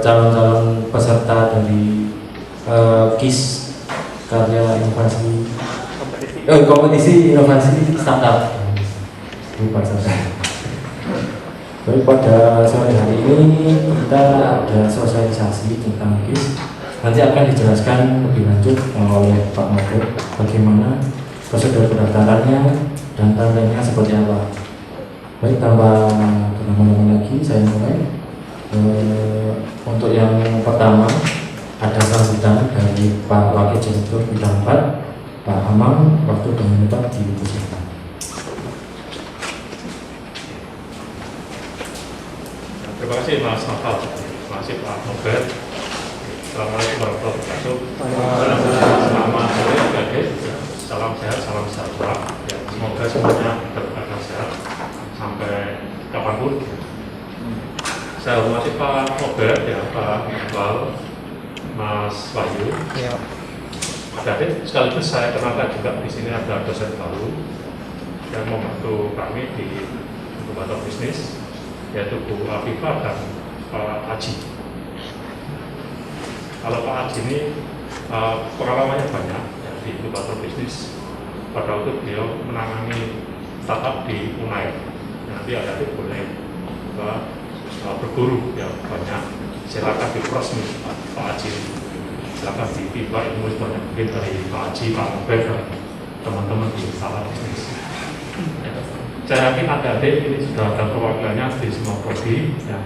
calon-calon peserta dari KIS karya inovasi kompetisi inovasi startup. Lupa saya. Baik, pada sore hari ini kita ada sosialisasi tentang KIS. Nanti akan dijelaskan lebih lanjut oleh Pak Mabel bagaimana prosedur pendaftarannya dan tandanya seperti apa. Baik, tanpa berlama-lama lagi saya mulai. Untuk yang pertama ada sambutan dari Pak Wakil Direktur Bidang 4 Pak Amang, waktu dan menit dipersilakan. Terima kasih Mas Novel, terima kasih Pak Mabel. Assalamualaikum warahmatullahi wabarakatuh. Selamat sore adik-adik. Salam sehat, salam sejahtera. Semoga semuanya berkah sehat sampai kapanpun. Saya hormati Pak Mabel, Pak Iqbal, Mas Wahyu. Ya. Adik-adik, sekaligus saya kenalkan juga di sini ada dosen baru yang membantu kami di inkubator bisnis, yaitu Bu Afifah dan Pak Aji. Kalau Pak Aji ini pengalamannya banyak ya, di inkubator bisnis. Pada waktu beliau menangani startup di Unair. Nanti adik-adik boleh berguru ya banyak. Silakan di prosmi Pak Aji. Silakan di Viva ilmu banyak mungkin dari Pak Aji, Pak Mabel dan teman-teman di startup bisnis. Saya yakin adik-adik ini sudah ada perwakilannya di semua prodi. Ya.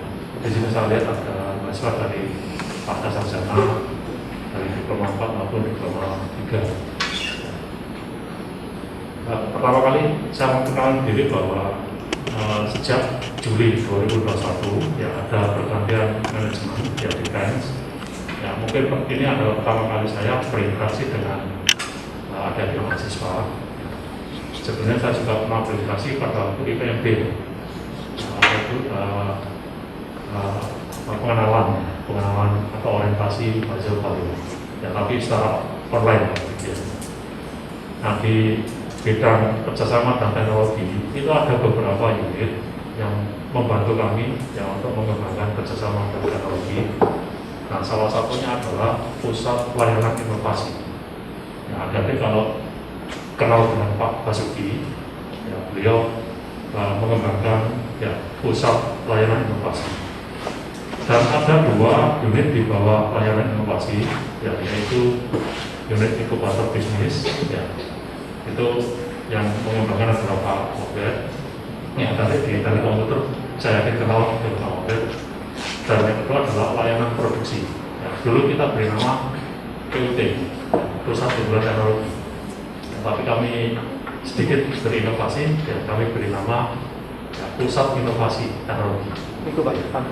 Di sini saya lihat ada mahasiswa dari Pasca Sarjana, dari diploma 4 maupun diploma 3. Pertama kali saya mengenalkan diri bahwa sejak Juli 2021 ya ada pergantian manajemen ya di Trans. Ya mungkin ini adalah pertama kali saya berinteraksi dengan adik-adik mahasiswa. Sebenarnya saya juga pernah berinteraksi pada waktu IPMB, itu pengenalan atau orientasi mahasiswa baru. Ya tapi secara online. Ya. Nah di bidang kerjasama dan teknologi itu ada beberapa unit yang membantu kami ya untuk mengembangkan kerjasama dan teknologi. Nah salah satunya adalah pusat layanan inovasi. Ya, jadi kalau kenal dengan Pak Basuki, ya, beliau mengembangkan ya pusat layanan inovasi. Dan ada 2 unit di bawah layanan inovasi, ya, yaitu unit inkubator bisnis. Ya, itu yang mengembangkan adalah Pak Mabel. Ya, tadi di teknik komputer saya yakin kenal dengan Pak Mabel. Dan yang kedua adalah layanan produksi. Ya, dulu kita beri nama PUT, Pusat Unggulan Teknologi. Ya, tapi kami sedikit berinovasi, ya, kami beri nama ya, Pusat Inovasi Teknologi. Itu Pak Irfan.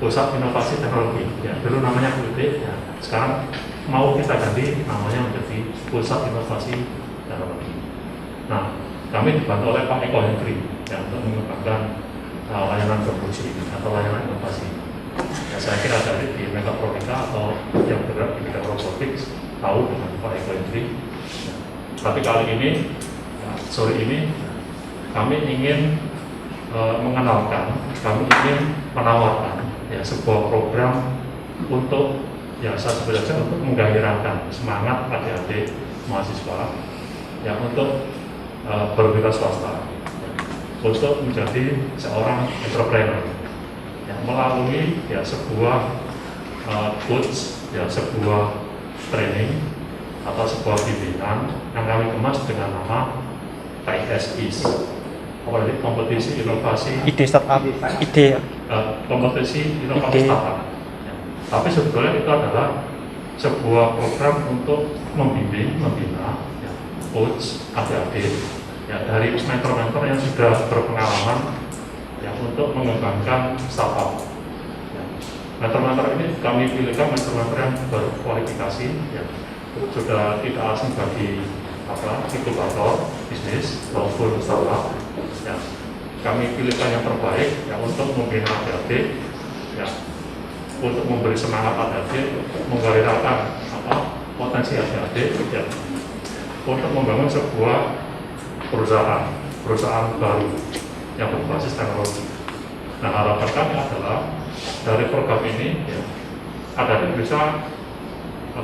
Pusat Inovasi Teknologi. Ya, dulu namanya PUT, ya, sekarang mau kita ganti namanya menjadi Pusat Inovasi Teknologi. Nah, kami dibantu oleh Pak Eko Hendri ya, untuk mengembangkan layanan produksi atau layanan inovasi. Ya, saya kira dari di Mekatronika atau yang bergerak di bidang robotics tahu dengan Pak Eko Hendri. Ya. Tapi kali ini, ya, sore ini kami ingin mengenalkan, kami ingin menawarkan ya sebuah program untuk ya saya sebut saja untuk menggairahkan semangat adik-adik mahasiswa yang untuk berwira swasta untuk menjadi seorang entrepreneur yang melalui ya sebuah coach ya sebuah training atau sebuah bimbingan yang kami kemas dengan nama KISI, kompetisi inovasi Ide startup, ide kompetisi inovasi startup. Ya. Tapi sebetulnya itu adalah sebuah program untuk membimbing, membina ya, coach adik-adik ya, dari mentor-mentor yang sudah berpengalaman ya, untuk mengembangkan startup. Ya. Mentor-mentor ini kami pilihkan mentor-mentor yang berkualifikasi, ya, sudah tidak asing bagi inkubator bisnis maupun startup. Ya. Kami pilihkan yang terbaik ya, untuk membina adik-adik, ya, untuk memberi semangat adik-adik, menggairahkan potensi adik-adik, ya, untuk membangun sebuah perusahaan baru yang berbasis teknologi. Nah, harapan kami adalah dari program ini ya, Adik bisa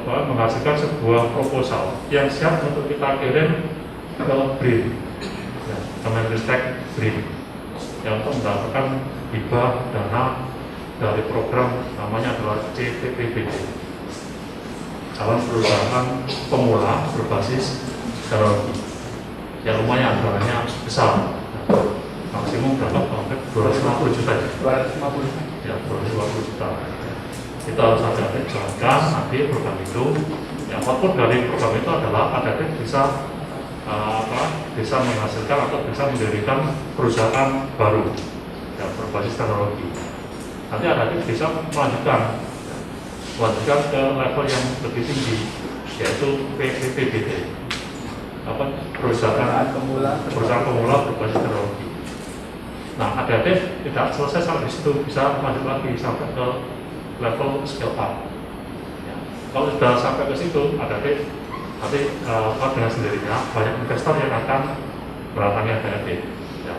menghasilkan sebuah proposal yang siap untuk kita kirim ke BRIN, ya, Kemenristek BRIN, yang untuk mendapatkan hibah dana dari program namanya adalah CPPBD, calon perusahaan pemula berbasis teknologi, yang lumayan dananya besar, maksimum berapa? 250 juta ya? 250. Ya, 250 juta. Kita harus ada jalankan nanti program itu. Yang output dari program itu adalah adik bisa bisa menghasilkan atau bisa mendirikan perusahaan baru yang berbasis teknologi. Nanti adik bisa melanjutkan ke level yang lebih tinggi, yaitu PPBD, perusahaan pemula berbasis teknologi. Nah, adik tidak selesai sampai di situ, bisa lanjut lagi sampai ke level scale up. Ya. Kalau sudah sampai ke situ, adik nanti dengan sendirinya banyak investor yang akan berdatangi adik ya,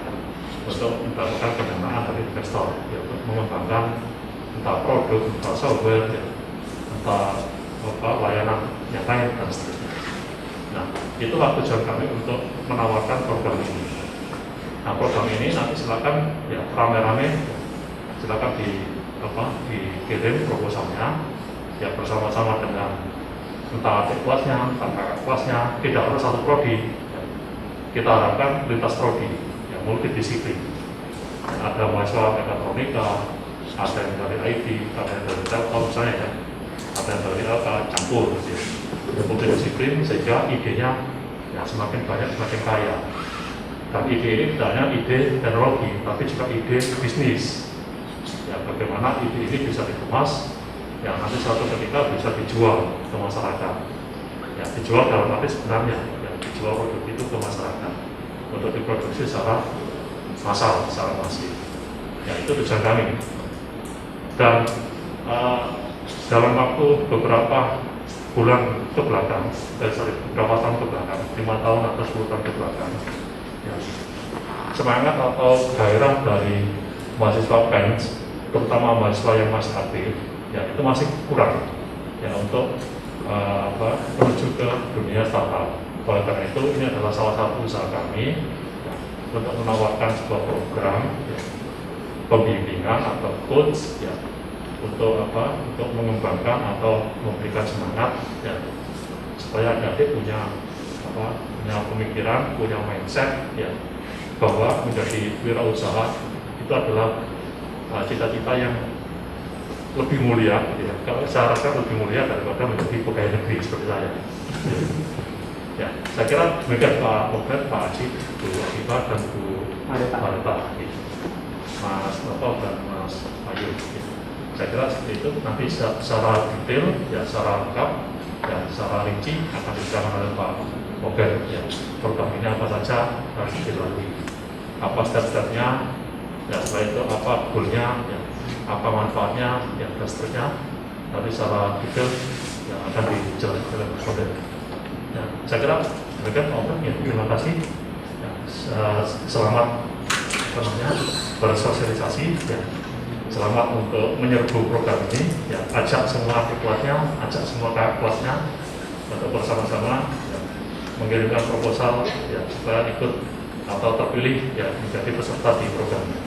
untuk mendapatkan pendanaan dari investor, ya, untuk mengembangkan entah produk, entah software, ya, entah layanan yang lain dan seterusnya. Nah, itulah tujuan kami untuk menawarkan program ini. Nah, program ini nanti silakan ya rame-rame, silakan dikirim proposalnya ya bersama-sama dengan entah adik kelasnya, entah kakak kelasnya, tidak harus satu prodi. Ya. Kita harapkan lintas prodi, ya multidisiplin. Ada mahasiswa mekatronika, ada yang dari IT, ada yang dari Telkom misalnya ya, ada yang dari campur, ya. Multidisiplin sehingga idenya ya semakin banyak, semakin kaya. Dan ide ini tidak hanya ide teknologi, tapi juga ide bisnis. Ya, bagaimana ide ini bisa dikemas, yang nanti suatu ketika bisa dijual ke masyarakat. Ya, dijual dalam arti sebenarnya, ya, dijual produk itu ke masyarakat untuk diproduksi secara massal, secara masif. Ya, itu tujuan kami. Dan dalam waktu beberapa bulan ke belakang, beberapa tahun ke belakang, 5 tahun atau 10 tahun ke belakang, ya, semangat atau gairah dari mahasiswa PENS, terutama mahasiswa yang masih aktif, ya itu masih kurang ya untuk menuju ke dunia startup. Oleh karena itu ini adalah salah satu usaha kami ya, untuk menawarkan sebuah program ya, pembimbingan atau coach ya, untuk untuk mengembangkan atau memberikan semangat ya, supaya adik punya punya pemikiran, punya mindset ya, bahwa menjadi wirausaha itu adalah cita-cita yang lebih mulia ya. Kalau saya rasa lebih mulia daripada menjadi pegawai negeri seperti saya ya. Saya kira demikian Pak Robert, Pak Haji, Bu Akiba dan Bu Marita ya. Mas Noto dan Mas Ayu ya. Saya kira seperti itu. Nanti secara detail ya, secara lengkap ya, secara rinci akan dijelaskan oleh Pak Robert ya, program ini apa saja harus dilalui, apa step-stepnya ya, setelah itu apa goalnya ya, apa manfaatnya ya, dan seterusnya. Nanti secara detail yang akan dijelaskan oleh Pak Robert ya. Saya kira demikian Pak Robert ya, terima kasih ya, selamat bersosialisasi ya, selamat untuk menyerbu program ini ya, ajak semua adik kelasnya, ajak semua kakak kelasnya untuk bersama-sama ya, mengirimkan proposal ya, supaya ikut atau terpilih ya, menjadi peserta di program ini.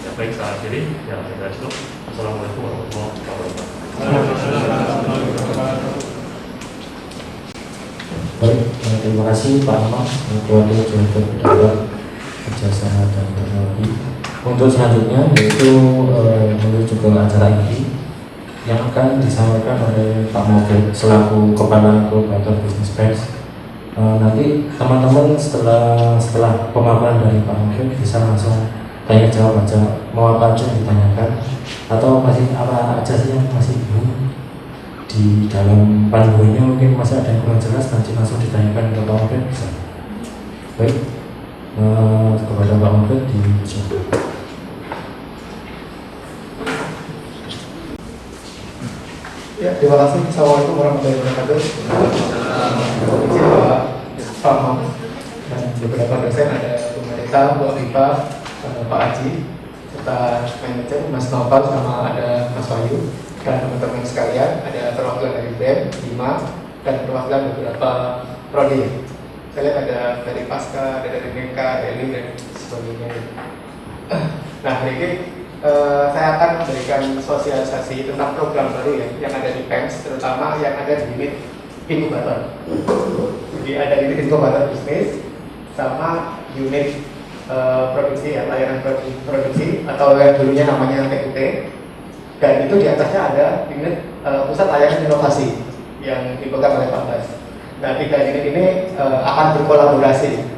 Ya, baik, saya akhiri ya, saya itu. Assalamualaikum warahmatullahi wabarakatuh. Baik, terima kasih Pak Ahmad, Ketua Direktur Bidang Kerjasama dan Teknologi. Untuk selanjutnya yaitu menuju ke acara ini yang akan disampaikan oleh Pak Mobil selaku Kepala Inkubator Bisnis Pers. Nanti teman-teman setelah pemaparan dari Pak Mobil bisa langsung tanya jawab aja, mau apa aja yang ditanyakan atau masih apa aja sih yang masih bingung di dalam panduannya, mungkin masih ada yang kurang jelas, nanti langsung ditanyakan ke Pak Mobil bisa. Baik, kepada Pak Mobil dipersilakan. Ya, terima kasih. Assalamualaikum warahmatullahi wabarakatuh. Izin Pak Ahmad dan beberapa dosen, ada Bu Marita, Bu Akiba, Pak Haji, serta manajer Mas Noval sama ada Mas Wahyu dan teman-teman sekalian, ada perwakilan dari BEM 5 dan perwakilan beberapa prodi. Saya lihat ada dari Pasca, ada dari Meka, Eli dan sebagainya. Nah, hari ini saya akan memberikan sosialisasi tentang program baru ya, yang ada di PEMS, terutama yang ada di unit inkubator. Jadi ada unit inkubator bisnis sama unit produksi ya, layanan produksi atau yang dulunya namanya TUT, dan itu di atasnya ada unit pusat layanan inovasi yang dipegang oleh Pak Bas. Nah, 3 unit ini akan berkolaborasi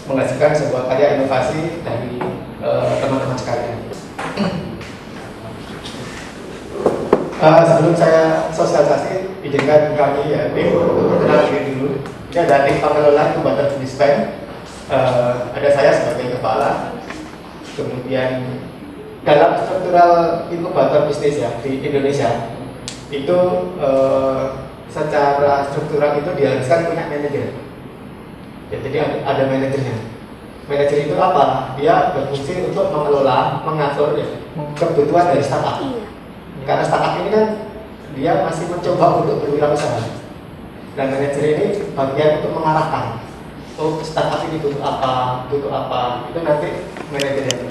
menghasilkan sebuah karya inovasi dari teman-teman sekalian. Sebelum saya sosialisasi, izinkan kami ya tim untuk perkenalan diri dulu. Ini ada tim pengelola inkubator bisnis PEM. Ada saya sebagai kepala. Kemudian dalam struktural inkubator bisnis ya di Indonesia itu secara struktural itu diharuskan punya manajer. Ya, jadi ada manajernya. Manajer itu apa? Dia berfungsi untuk mengelola, mengatur ya, kebutuhan dari startup. Karena startup ini kan dia masih mencoba untuk berwirausaha. Dan manajer ini bagian untuk mengarahkan. Oh, startup ini butuh apa? Itu nanti manajer yang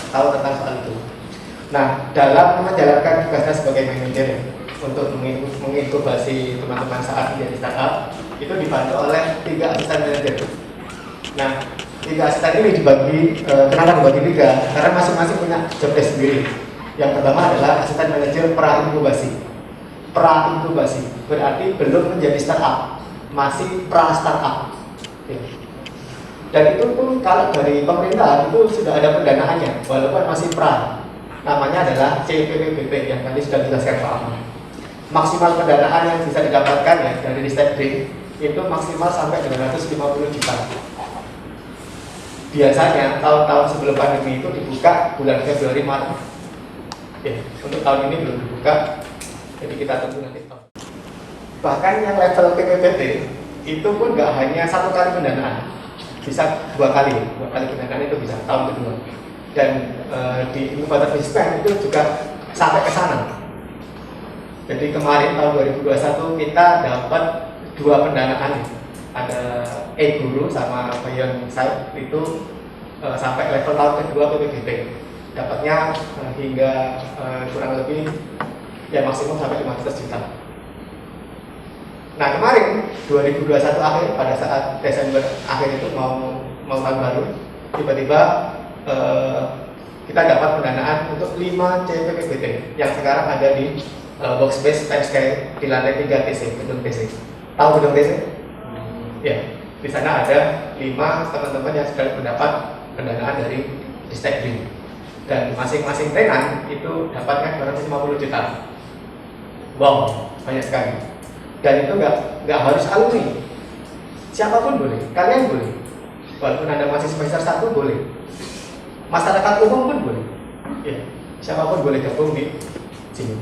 tahu tentang soal itu. Nah, dalam menjalankan tugasnya sebagai manajer untuk menginkubasi teman-teman saat menjadi startup, itu dibantu oleh 3 asisten manajer. Nah, 3 asisten ini kenapa dibagi 3? Karena masing-masing punya job desk sendiri. Yang pertama adalah asisten manajer pra-inkubasi. Pra-inkubasi berarti belum menjadi startup, masih pra-startup. Dan itu pun kalau dari pemerintah itu sudah ada pendanaannya, walaupun masih pra. Namanya adalah CPPBP yang tadi sudah dijelaskan Pak Ahmad. Maksimal pendanaan yang bisa didapatkan ya dari Ristek Green itu maksimal sampai 250 juta. Biasanya tahun-tahun sebelum pandemi itu dibuka bulan Februari Maret. Ya, untuk tahun ini belum dibuka, jadi kita tunggu nanti. Bahkan yang level PPBP itu pun nggak hanya 1 kali pendanaan, bisa 2 kali pendanaan itu bisa tahun kedua. Dan di inkubator bisnis PEM itu juga sampai ke sana. Jadi kemarin tahun 2021 kita dapat 2 pendanaan, ada e-guru sama Bayon Site itu sampai level tahun kedua PPBP. Dapatnya hingga kurang lebih ya maksimum sampai 500 juta. Nah, kemarin 2021 akhir, pada saat Desember akhir itu mau tahun baru, tiba-tiba kita dapat pendanaan untuk 5 CPPBT yang sekarang ada di Workspace Times Square di lantai 3 TC, gedung TC. Tahu gedung TC? Ya, di sana ada 5 teman-teman yang sudah mendapat pendanaan dari Ristek Green. Dan masing-masing tenan itu dapatnya 250 juta. Wow, banyak sekali. Dan itu nggak harus alumni, siapapun boleh, kalian boleh. Walaupun Anda masih semester 1 boleh, masyarakat umum pun boleh. Ya, siapapun boleh gabung di sini.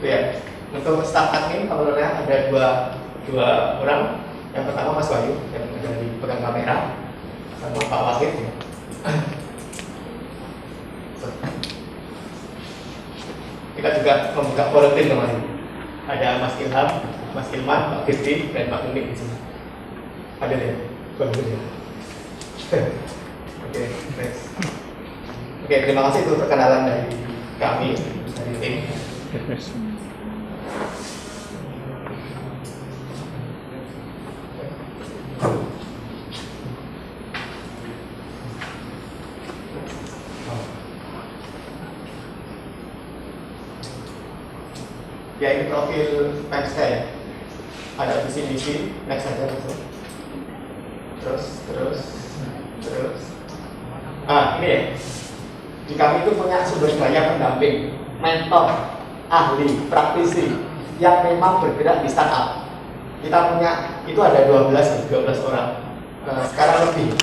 Itu ya. Untuk staf admin pengelolanya ada dua orang. Yang pertama Mas Wahyu yang ada di pegang kamera, sama Pak Wahid. Ya. Kita juga membuka volunteer kemarin. Ada Mas Ilham, Mas Ilman, Pak Firdi, dan Pak Unik di sini. Ada deh, volunteer. Oke, next. Oke, terima kasih untuk perkenalan dari kami dari tim. Ya, ini profil PEMS saya. Ada visi misi, next aja langsung. Terus. Ini ya. Di kami itu punya sumber daya pendamping, mentor, ahli, praktisi yang memang bergerak di startup. Kita punya itu ada 12 orang. Sekarang lebih,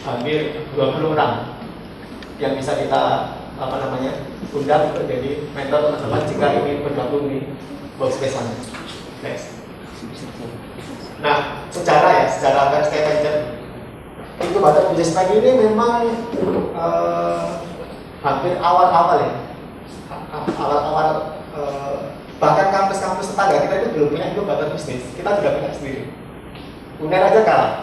hampir 20 orang yang bisa kita undang untuk jadi mentor teman-teman jika ingin bergabung di Workspace sana. Next. Nah, secara PEMS Venture inkubator bisnis pagi ini memang hampir awal-awal ya, awal-awal bahkan kampus-kampus tetangga kita itu belum punya inkubator bisnis, kita sudah punya sendiri. UNER aja kalah.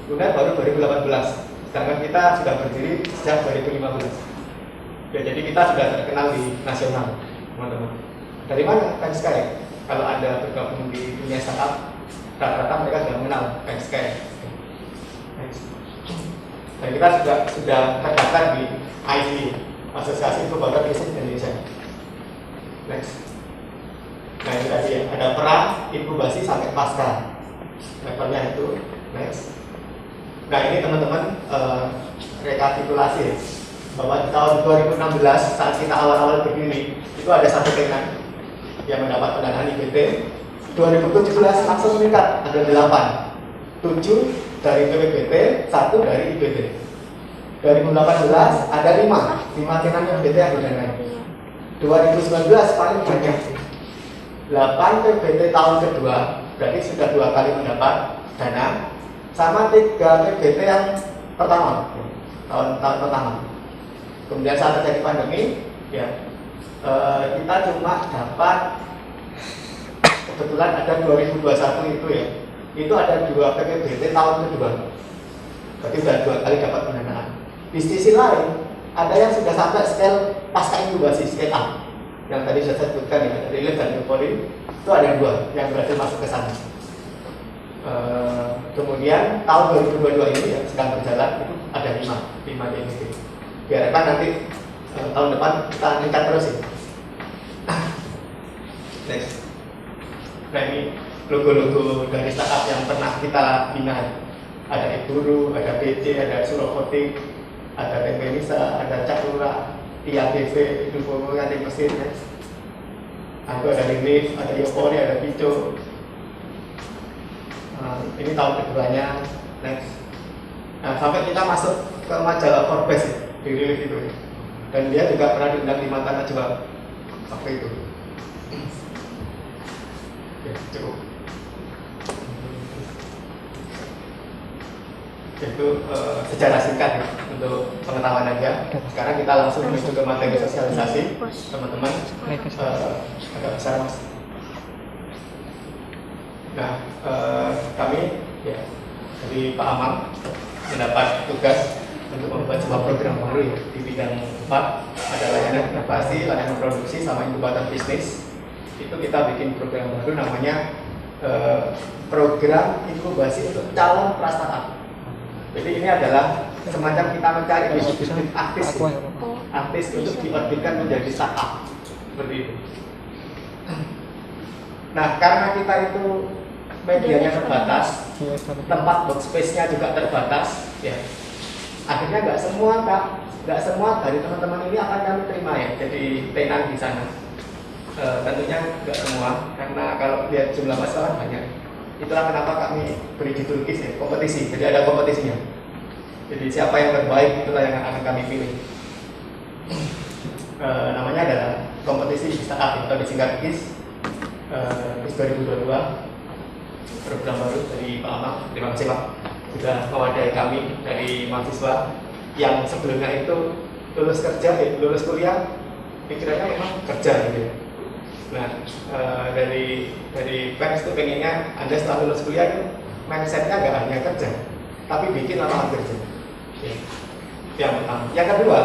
UNER baru 2018, sedangkan kita sudah berdiri sejak 2015. Ya, jadi kita sudah terkenal di nasional, teman-teman. Dari mana Time Sky? Kalau Anda bergabung di dunia startup, rata-rata mereka sudah mengenal Time Sky. Dan kita sudah terdaftar di IC, Asosiasi Inkubator Bisnis Indonesia. Next. Nah ini tadi ya, ada peran inkubasi sampai pasca. Levelnya itu. Next. Nah ini teman-teman rekapitulasi ya, bahwa di tahun 2016 saat kita awal-awal berdiri itu ada satu tenan yang mendapat pendanaan IBT. 2017 langsung meningkat, ada 8, 7 dari PPBT, 1 dari IBT. 2018 ada 5 tenan yang IBT yang berdanaan. 2019 paling banyak, 8 PBT tahun kedua, berarti sudah 2 kali mendapat dana, sama 3 PBT yang pertama, tahun pertama. Kemudian saat terjadi pandemi, ya kita cuma dapat, kebetulan ada 2021 itu ya, itu ada 2 PPBT tahun kedua, berarti sudah 2 kali dapat pendanaan. Di sisi lain, ada yang sudah sampai scale pasca inkubasi, scale A, yang tadi saya sebutkan ya, dari Relief dan Euphoria, itu ada 2 yang berhasil masuk ke sana. Kemudian tahun 2022 ini yang sedang berjalan itu ada 5 di IBT. Diharapkan nanti tahun depan kita meningkat terus ya. Next. Nah ini logo-logo dari startup yang pernah kita bina. Ada Eburu, ada BC, ada Surokotik, ada Tempenisa, ada Cakura, IATV, itu pokoknya di Mesir ya. Ada Relief, ada Euphoria, ada Pico. Ini tahun keduanya. Next. Nah sampai kita masuk ke majalah Forbes ya, di Relief itu ya. Dan dia juga pernah diundang di Mata Najwa waktu itu. Oke, cukup. Itu secara singkat ya, untuk pengetahuan aja. Sekarang kita langsung menuju ke materi sosialisasi, teman-teman. Agak besar mas. Nah, kami ya dari Pak Amang mendapat tugas untuk membuat sebuah program baru ya, di bidang 4, ada layanan inovasi, layanan produksi, sama inkubator bisnis. Itu kita bikin program baru namanya program inkubasi untuk calon prastartup. Jadi ini adalah semacam kita mencari bibit-bibit artis untuk diorbitkan menjadi startup seperti itu. Nah, karena kita itu medianya terbatas, tempat workspace-nya juga terbatas, ya. Akhirnya nggak semua dari teman-teman ini akan kami terima ya, jadi tenan di sana. Tentunya nggak semua, karena kalau lihat jumlah masalah banyak. Itulah kenapa kami beri judul KIS ya, kompetisi. Jadi ada kompetisinya. Jadi siapa yang terbaik itulah yang akan kami pilih. Namanya adalah kompetisi startup atau disingkat KIS. KIS 2022, program baru dari Pak Amang. Terima kasih Pak sudah mewadahi kami dari mahasiswa yang sebelumnya itu lulus kuliah, pikirannya memang kerja gitu ya. Nah, dari PEX itu pengennya Anda setelah lulus kuliah itu mindsetnya nggak hanya kerja, tapi bikin lapangan kerja. Ya. Yang pertama. Yang kedua,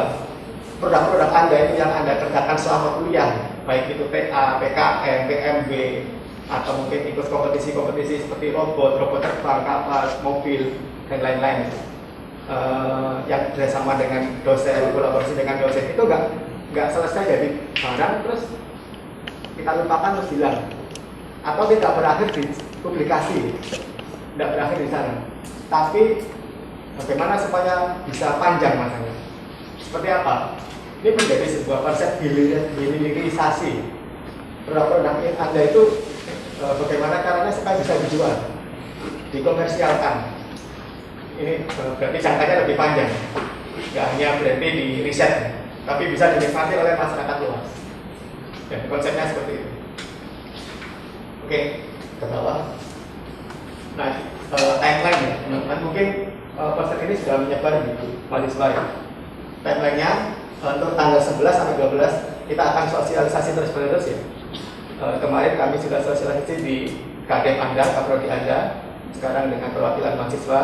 produk-produk Anda itu yang Anda kerjakan selama kuliah, baik itu TA, PKM, PMB, atau mungkin ikut kompetisi-kompetisi seperti robot terbang, kapal, mobil, dan lain-lain. Yang bersama dengan dosen, kolaborasi dengan dosen itu nggak selesai jadi barang terus kita lupakan terus hilang, atau tidak berakhir di publikasi, tidak berakhir di sana. Tapi bagaimana supaya bisa panjang masanya? Seperti apa? Ini menjadi sebuah konsep hilirisasi. Produk-produk Anda itu bagaimana caranya supaya bisa dijual, dikomersialkan. Ini berarti jangkanya lebih panjang, nggak hanya berhenti di riset, tapi bisa dinikmati oleh masyarakat luas. Dan konsepnya seperti itu. Oke, ke bawah. Nah, timeline ya, teman-teman mungkin poster ini sudah menyebar di mahasiswa ya. Timeline-nya untuk tanggal 11 sampai 12 kita akan sosialisasi terus-menerus ya. Kemarin kami sudah sosialisasi di KDM Anda, Kaprodi Anda, sekarang dengan perwakilan mahasiswa.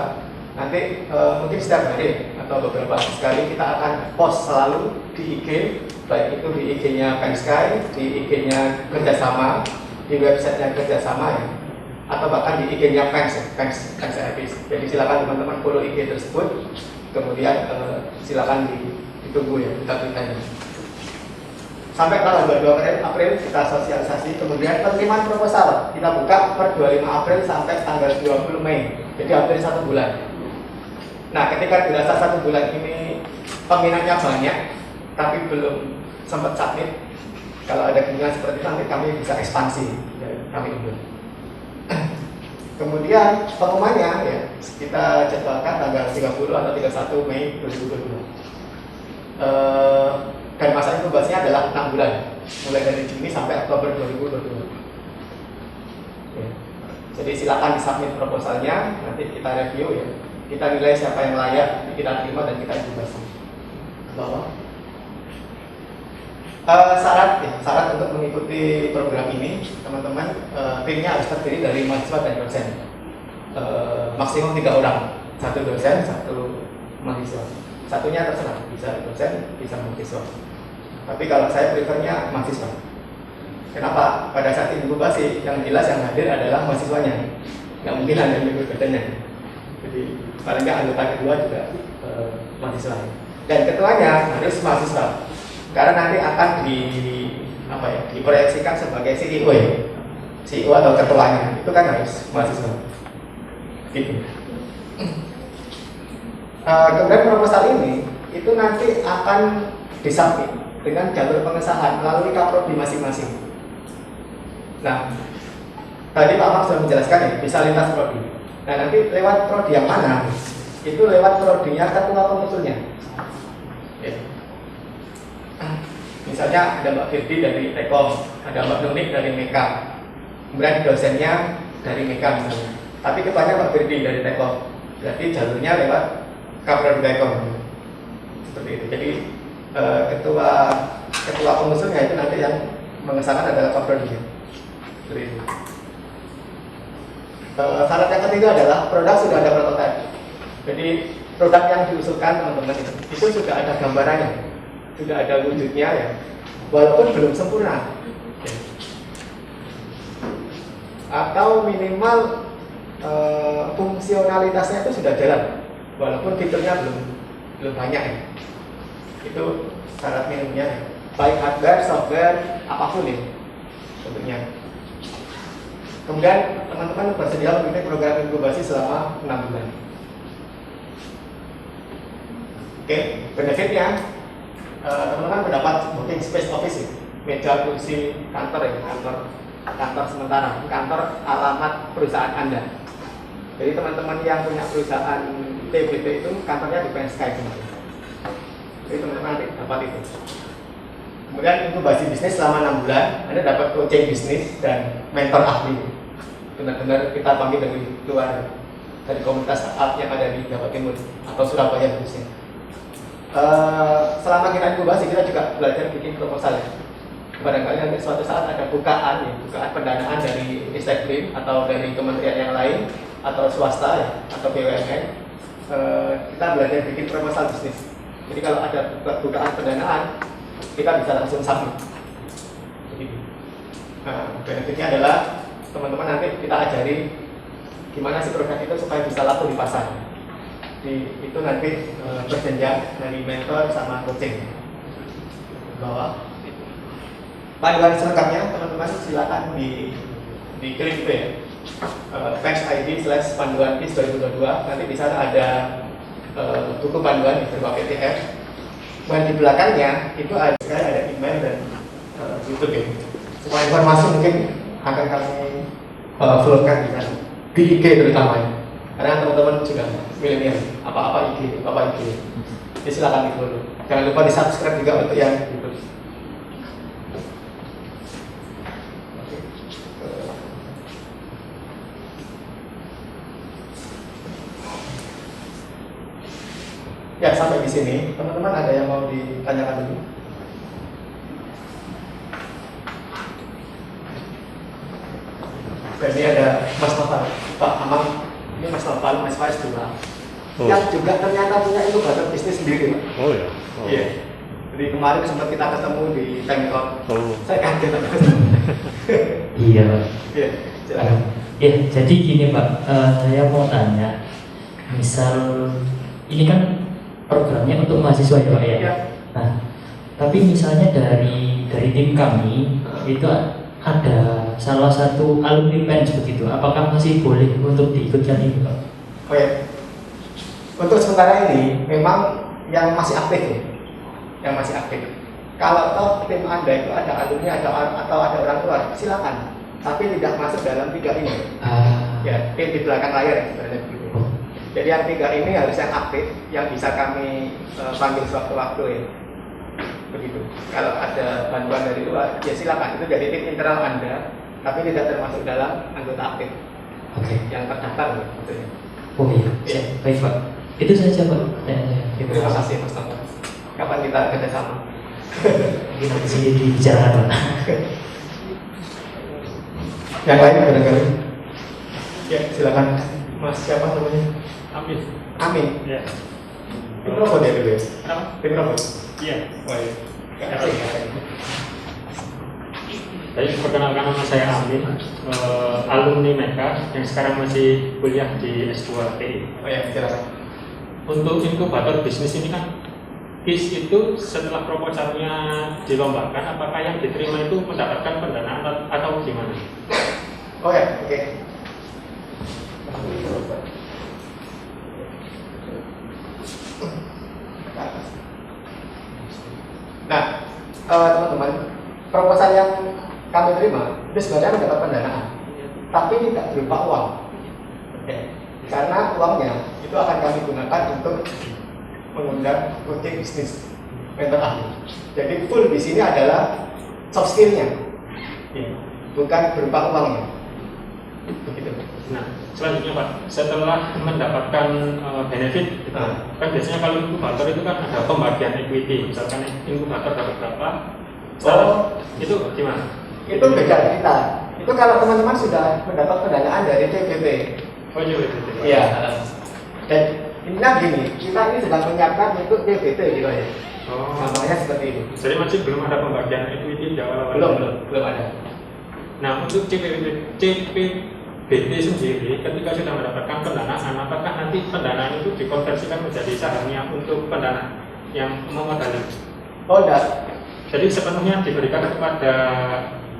Nanti mungkin setiap hari atau beberapa hari sekali kita akan post selalu di IG, baik itu di IG-nya Pensky, di IG-nya Kerjasama, di website-nya Kerjasama ya, atau bahkan di IG-nya Pens Service. Jadi silakan teman-teman follow IG tersebut, kemudian silakan ditunggu ya berita-beritanya. Sampai tanggal 22 April kita sosialisasi, kemudian penerimaan proposal kita buka per 25 April sampai tanggal 20 Mei, jadi hampir 1 bulan. Nah, ketika dirasa 1 bulan ini peminatnya banyak, tapi belum sempat submit, kalau ada kemungkinan seperti itu nanti kami bisa ekspansi ya, kami undur. Kemudian pengumumannya ya kita jadwalkan tanggal 30 atau 31 Mei 2022. Dan masa inkubasinya adalah 6 bulan, mulai dari Juni sampai Oktober 2022. Ya. Jadi silakan disubmit proposalnya, nanti kita review ya. Kita nilai siapa yang layak, kita terima dan kita inkubasi. Bawah. Syarat untuk mengikuti program ini, teman-teman, timnya harus terdiri dari mahasiswa dan dosen. Maksimum 3 orang, 1 dosen, 1 mahasiswa. Satunya terserah, bisa dosen, bisa mahasiswa. Tapi kalau saya prefernya mahasiswa. Kenapa? Pada saat inkubasi yang jelas yang hadir adalah mahasiswanya. Nggak mungkin ada yang dosennya. Jadi paling nggak anggota kedua juga mahasiswa. Dan ketuanya harus mahasiswa. Karena nanti akan diproyeksikan sebagai CEO ya. CEO atau ketuanya itu kan harus mahasiswa. Gitu. Kemudian proposal ini itu nanti akan disubmit dengan jalur pengesahan melalui kaprodi masing-masing. Nah, tadi Pak Mak sudah menjelaskan ya, bisa lintas prodi. Nah, nanti lewat prodi yang mana? Itu lewat prodinya ketua pengusulnya. Ya. Misalnya ada Mbak Firdi dari Tekom, ada Mbak Nunik dari Meka, kemudian dosennya dari Meka misalnya. Tapi ketuanya Mbak Firdi dari Tekom, berarti jalurnya lewat Kaprodi Tekom. Seperti itu. Jadi ketua pengusulnya itu nanti yang mengesahkan adalah Kaprodi. Seperti itu. Syarat yang ketiga adalah produk sudah ada prototipe. Jadi produk yang diusulkan teman-teman itu sudah ada gambarannya, sudah ada wujudnya ya, walaupun belum sempurna. Atau minimal fungsionalitasnya itu sudah jalan, walaupun fiturnya belum banyak ya. Itu syarat minimumnya, baik hardware, software, apapun ya bentuknya. Kemudian teman-teman bersedia mengikuti program inkubasi selama 6 bulan. Oke, benefitnya teman-teman mendapat booking space office ya, meja kursi kantor ya, kantor sementara, kantor alamat perusahaan Anda. Jadi teman-teman yang punya perusahaan TBT itu kantornya di Pensky teman-teman. Jadi teman-teman nanti dapat itu. Kemudian inkubasi bisnis selama 6 bulan, Anda dapat coaching bisnis dan mentor ahli. Benar-benar kita panggil dari luar, dari komunitas startup yang ada di Jawa Timur atau Surabaya khususnya. Selama kita inkubasi kita juga belajar bikin proposal ya. Barangkali nanti suatu saat ada bukaan pendanaan dari Isteklim atau dari kementerian yang lain atau swasta ya, atau BUMN. Kita belajar bikin proposal bisnis. Jadi kalau ada bukaan pendanaan kita bisa langsung submit. Nah, benefitnya adalah teman-teman nanti kita ajari gimana sih produk itu supaya bisa laku di pasar. Itu nanti berjenjang dari mentor sama coaching. Bahwa panduan selengkapnya teman-teman silakan di klik itu ya, Pens ID/panduan PIS 2022. Nanti di sana ada buku panduan berupa PDF. Dan di belakangnya itu ada email dan YouTube ya. Semua informasi mungkin akan kami flowkan di sana, di IG terutama ya. Karena teman-teman juga milenial, apa-apa IG. Jadi silakan di-follow. Jangan lupa di-subscribe juga untuk yang YouTube. Ya, sampai di sini. Teman-teman ada yang mau ditanyakan dulu? Ini ada Mas Novel, Pak Amang. Ini Mas Novel, Mas Faiz juga. Yang juga ternyata punya inkubator bisnis sendiri. Oh ya. Iya. Jadi kemarin sempat kita ketemu di Pemkot. Saya kaget. Iya Pak. Iya, silakan. Ya, jadi gini Pak, saya mau tanya, misal ini kan programnya untuk mahasiswa ya Pak ya. Iya. Nah, tapi misalnya dari tim kami itu ada salah satu alumni PENS begitu, apakah masih boleh untuk diikutkan ini Pak? Oke. Untuk sementara ini memang yang masih aktif ya. Yang masih aktif. Kalau toh tim Anda itu ada alumni atau ada orang luar, silakan. Tapi tidak masuk dalam 3 ini. Ya, tim di belakang layar sebenarnya begitu. Jadi yang 3 ini harus yang aktif, yang bisa kami panggil sewaktu-waktu ya. Begitu. Kalau ada bantuan dari luar, ya silakan. Itu jadi tim internal Anda, tapi tidak termasuk dalam anggota aktif. Oke. Yang terdaftar maksudnya. Oh iya, baik Pak. Itu saja Pak. Terima kasih Mas Tama. Kapan kita kerjasama? Kita masih dibicarakan Pak. Yang lain barangkali? Ya, silakan. Mas siapa namanya? Amin. Amin. Ya. Tim robot ya dulu ya? Kenapa? Tim robot? Iya. Oh iya. Terima kasih. Jadi perkenalkan nama saya Amin, alumni Meka yang sekarang masih kuliah di S2 TI. Oh iya, silakan. Untuk inkubator bisnis ini kan KIS itu setelah proposalnya dilombakan, apakah yang diterima itu mendapatkan pendanaan atau gimana? Oh ya, oke. Nah, teman-teman, proposal yang kami terima itu sebenarnya mendapat pendanaan, tapi tidak berupa uang. Oke. Karena uangnya itu akan kami gunakan untuk mengundang coaching bisnis mentor ahli. Jadi full di sini adalah soft skill-nya, bukan berupa uangnya. Begitu. Nah, selanjutnya Pak, setelah mendapatkan benefit, gitu, kan biasanya kalau inkubator itu kan ada pembagian equity, misalkan inkubator dapat berapa, itu gimana? Itu beda kita. Itu kalau teman-teman sudah mendapat pendanaan dari TPP. Oh iya, betul. Iya. Dan intinya gini, kita ini sedang menyiapkan untuk TPP gitu ya. Oh, Namanya seperti itu. jadi masih belum ada pembagian equity di awal-awal. Belum ada. Nah, untuk CPBT sendiri, ketika sudah mendapatkan pendanaan, apakah nanti pendanaan itu dikonversikan menjadi sahamnya untuk pendanaan yang memodali? Oh, enggak. Jadi sepenuhnya diberikan kepada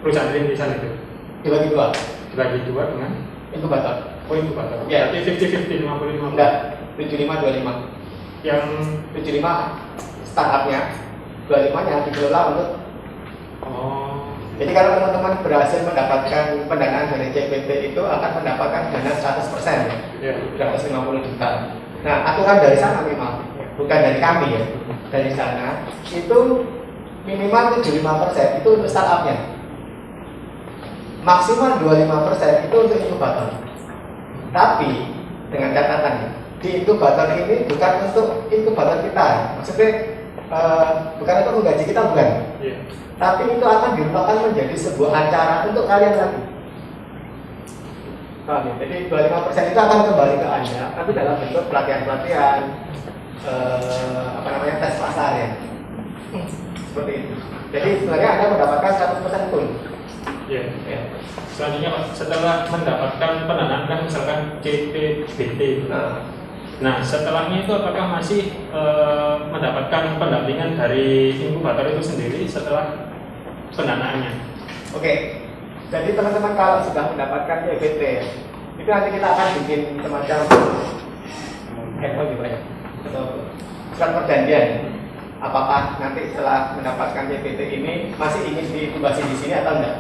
perusahaan rintisan itu. Dibagi dua. Dibagi dua dengan Inkubator. inkubator. Ya. Berarti 50-50, 50-50. Enggak. 75-25. Yang 75 startupnya, 25-nya dikelola untuk. oh, Jadi kalau teman-teman berhasil mendapatkan pendanaan dari CPT itu akan mendapatkan dana 100%, ya. 150 juta. Nah, aturan dari sana memang, bukan dari kami ya. Dari sana itu minimal 75% itu untuk startupnya. Maksimal 25% itu untuk inkubator. Tapi dengan catatan di inkubator ini bukan untuk inkubator kita. Maksudnya bukan untuk menggaji kita, bukan. Iya. Tapi itu akan dirupakan menjadi sebuah acara untuk kalian nanti. Paham ya? Jadi 25% itu akan kembali ke Anda, tapi dalam bentuk pelatihan-pelatihan, tes pasar ya. Seperti itu. Jadi sebenarnya Anda mendapatkan 100% pun. Iya. Ya. Selanjutnya Pak, setelah mendapatkan pendanaan kan misalkan CPBT. Nah, setelahnya itu apakah masih mendapatkan pendampingan dari inkubator itu sendiri setelah pendanaannya? Oke. Jadi teman-teman kalau sudah mendapatkan CPT, itu nanti kita akan bikin semacam gimana? Atau surat perjanjian. Apakah nanti setelah mendapatkan CPT ini masih ingin diinkubasi di sini atau enggak?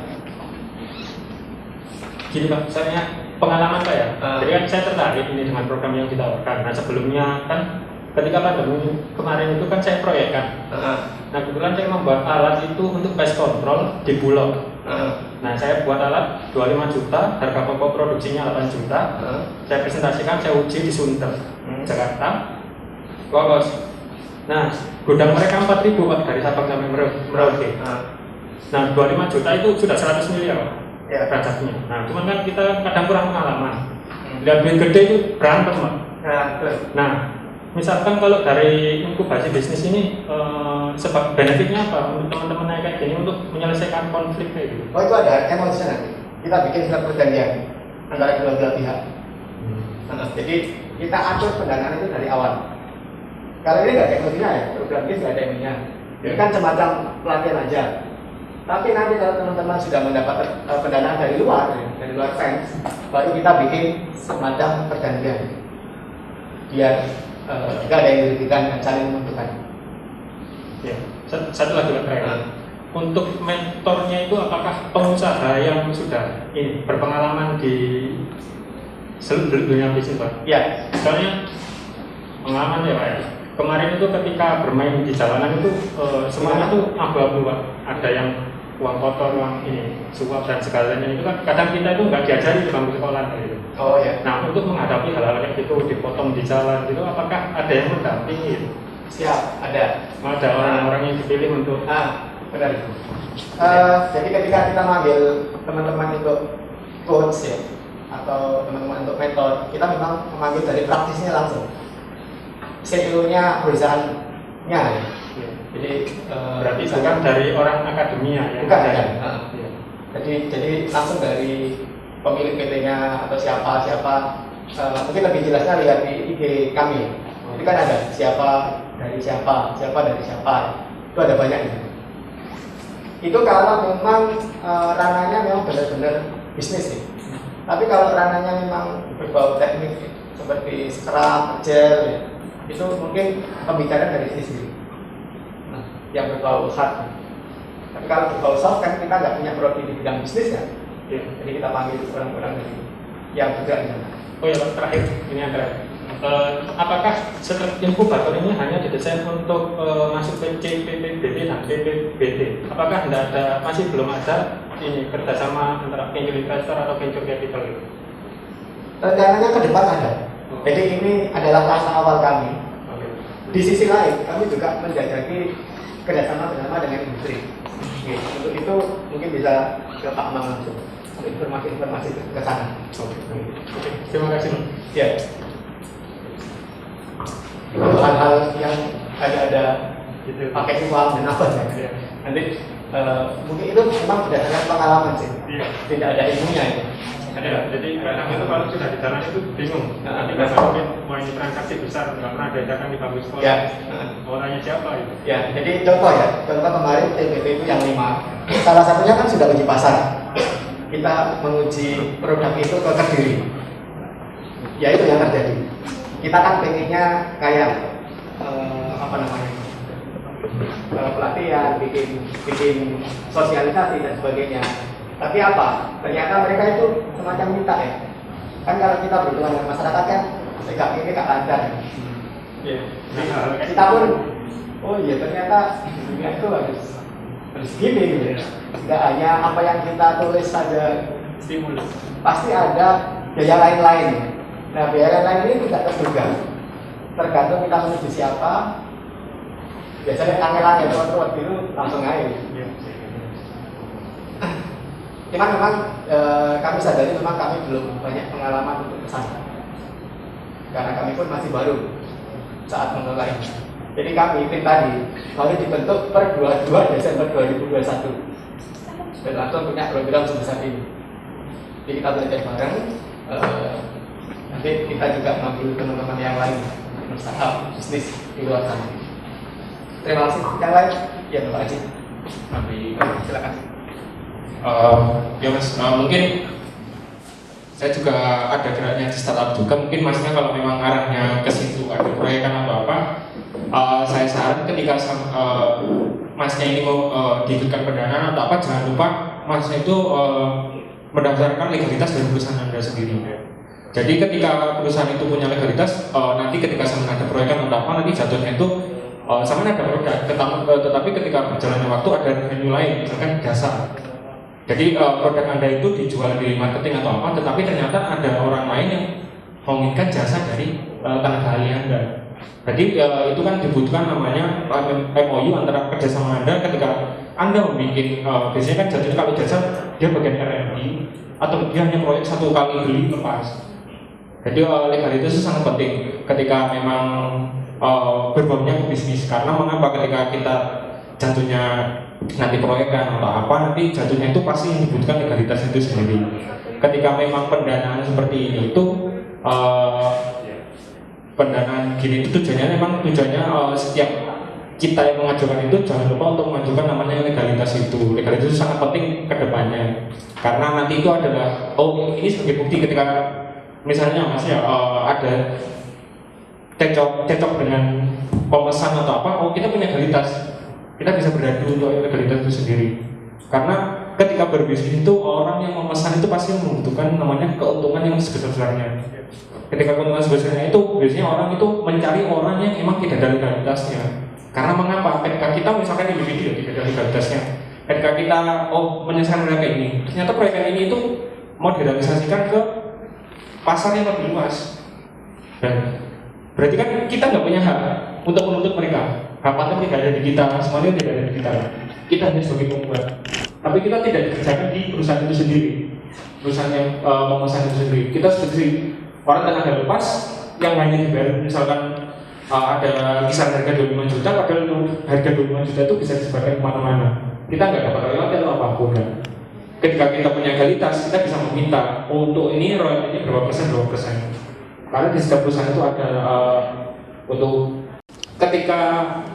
Gini Pak, misalnya pengalaman Pak ya, jadi kan saya tertarik ini dengan program yang ditawarkan. Nah sebelumnya kan ketika pandemi kemarin itu kan saya proyekkan. Nah kebetulan saya membuat alat itu untuk pest control di Bulog. Nah saya buat alat 25 juta, harga pokok produksinya 8 juta. Saya presentasikan, saya uji di Sunter, Jakarta. lolos. Nah, gudang mereka 4.000 Pak dari Sabang sampai Merauke. Nah, 25 juta itu sudah 100 miliar Pak. Ya. Pajaknya. Nah, cuman kan kita kadang kurang pengalaman. Lihat duit gede itu berantem Pak. Nah, betul. Nah, misalkan kalau dari inkubasi bisnis ini sebab benefitnya apa untuk teman-teman yang kayak gini untuk menyelesaikan konflik kayak gitu? Oh, itu ada emosinya nanti. Kita bikin surat perjanjian antara kedua belah pihak. Jadi kita atur pendanaan itu dari awal. Kalau ini nggak ada emosinya ya, program ini nggak ada ininya. Ini kan semacam pelatihan aja. Tapi nanti kalau teman-teman sudah mendapat pendanaan dari luar fans, baru kita bikin semacam perjanjian. Biar tidak ada yang dirugikan dan saling menguntungkan. Ya, satu lagi Pak terakhir. Untuk mentornya itu apakah pengusaha yang sudah ini berpengalaman di seluruh dunia bisnis Pak? Ya. Soalnya pengalaman ya Pak ya. Kemarin itu ketika bermain di jalanan itu semuanya itu abu-abu Pak. Ada yang uang kotor, uang ini, suap dan segalanya itu kan kadang kita itu nggak diajari di bangku sekolah gitu. Oh ya. Nah untuk menghadapi hal-hal kayak gitu dipotong di jalan gitu, apakah ada yang mendampingi? Gitu? Siap, ada. Ada orang-orang yang dipilih untuk benar. Jadi ketika kita manggil teman-teman untuk coach ya, atau teman-teman untuk mentor, kita memang memanggil dari praktisnya langsung. CEO-nya perusahaannya ya. Jadi berarti bukan dari orang akademia ya? Bukan ya. Iya. Jadi langsung dari pemilik PT-nya atau siapa. Mungkin lebih jelasnya lihat di IG kami. Jadi kan ada siapa dari siapa dari siapa. Itu ada banyak gitu. Itu kalau memang ranahnya memang benar-benar bisnis sih. Tapi kalau ranahnya memang berbau teknik seperti Scrum, Agile ya, itu mungkin pembicaraan dari sisi yang berbau hard. Tapi kalau berbau soft kan kita nggak punya prodi di bidang bisnis kan. Ya. Jadi kita panggil orang-orang yang bergerak di sana. Oh ya Pak, terakhir ini yang terakhir. Apakah inkubator ini hanya didesain untuk masuk PC, PPBD dan PPBD? Apakah masih belum ada ini kerjasama antara venture investor atau venture capital itu? Rencananya ke depan ada. Jadi ini adalah langkah awal kami. Di sisi lain, kami juga menjajaki kerjasama bersama dengan industri. Untuk itu mungkin bisa ke Pak Mang langsung. Informasi ke sana. Oke. Terima kasih. Ya. Itu hal-hal yang ada Gitu. pakai uang dan apa ya. Nanti mungkin itu memang berdasarkan pengalaman sih. Iya. Tidak ada ilmunya itu. Ada. Jadi kadang itu kalau sudah di jalan itu bingung. Nanti nggak mungkin mau ini transaksi besar nggak pernah diadakan di bangku sekolah. Ya. Orangnya siapa itu? Ya, jadi contoh kemarin TBT itu yang 5. Salah satunya kan sudah uji pasar. Kita menguji produk itu ke Kediri. Ya itu yang terjadi. Kita kan pengennya kayak pelatihan, bikin sosialisasi dan sebagainya. Tapi apa? Ternyata mereka itu semacam minta ya. Kan kalau kita berhubungan dengan masyarakat kan, tegak ini gak lancar. Iya. Kita pun, oh iya ternyata dunia itu harus gini gitu ya. Tidak hanya apa yang kita tulis saja Stimulus. pasti ada biaya lain-lain. Nah biaya lain ini tidak terduga. Tergantung kita menuju siapa. Biasanya angel-angel ruwet itu langsung aja. Cuman memang kami sadari memang kami belum banyak pengalaman untuk kesana. Karena kami pun masih baru saat mengelola ini. Jadi kami tim tadi baru dibentuk per 22 Desember 2021 dan langsung punya program sebesar ini. Jadi kita belajar bareng. Nanti kita juga ngambil teman-teman yang lain startup bisnis di luar sana. Terima kasih. Yang lain? Ya, Bapak Haji. Silakan. Ya Mas, mungkin saya juga ada geraknya di startup juga. Mungkin Masnya kalau memang arahnya ke situ ada proyekan atau apa, saya saran ketika Masnya ini mau diberikan pendanaan atau apa, jangan lupa Masnya itu mendaftarkan legalitas dari perusahaan Anda sendiri. Jadi ketika perusahaan itu punya legalitas, nanti ketika sama ada proyekan atau apa, nanti jatuhnya itu sama ada produk, tetapi ketika berjalannya waktu ada revenue lain, misalkan jasa. Jadi produk Anda itu dijual di marketing atau apa, tetapi ternyata ada orang lain yang menginginkan jasa dari tenaga ahli Anda. Jadi itu kan dibutuhkan namanya MOU antara kerjasama Anda ketika Anda membuat, biasanya kan jatuhnya kalau jasa dia bagian R&D atau dia hanya proyek satu kali beli lepas. Jadi legalitas itu sangat penting ketika memang berbaunya ke bisnis. Karena mengapa ketika kita jatuhnya nanti proyekkan atau apa, nanti jatuhnya itu pasti yang dibutuhkan legalitas itu sendiri. Ketika memang pendanaan seperti ini itu pendanaan gini itu tujuannya setiap kita yang mengajukan itu jangan lupa untuk mengajukan namanya legalitas itu. Legalitas itu sangat penting ke depannya. Karena nanti itu adalah ini sebagai bukti ketika misalnya Mas ya ada cekcok dengan pemesan atau apa, kita punya legalitas. Kita bisa beradu untuk legalitas itu sendiri. Karena ketika berbisnis itu orang yang memesan itu pasti membutuhkan namanya keuntungan yang sebesar-besarnya. Ketika keuntungan sebesarnya itu biasanya orang itu mencari orang yang emang tidak ada legalitasnya. Karena mengapa? Ketika kita misalkan individu tidak ada legalitasnya, ketika kita menyelesaikan proyek ini, ternyata proyek ini itu mau direalisasikan ke pasar yang lebih luas. Dan berarti kan kita nggak punya hak untuk menuntut mereka. Hak paten tidak ada di kita, semuanya tidak ada di kita. Kita hanya sebagai pembuat. Tapi kita tidak dikerjakan di perusahaan itu sendiri, perusahaan yang memesan itu sendiri. Kita seperti orang tenaga lepas yang hanya dibayar misalkan ada kisaran harga 25 juta, padahal harga 25 juta itu bisa disebarkan kemana-mana. Kita nggak dapat royalti atau apapun kan. Ketika kita punya legalitas, kita bisa meminta untuk ini royaltinya berapa persen. Karena di setiap perusahaan itu ada untuk ketika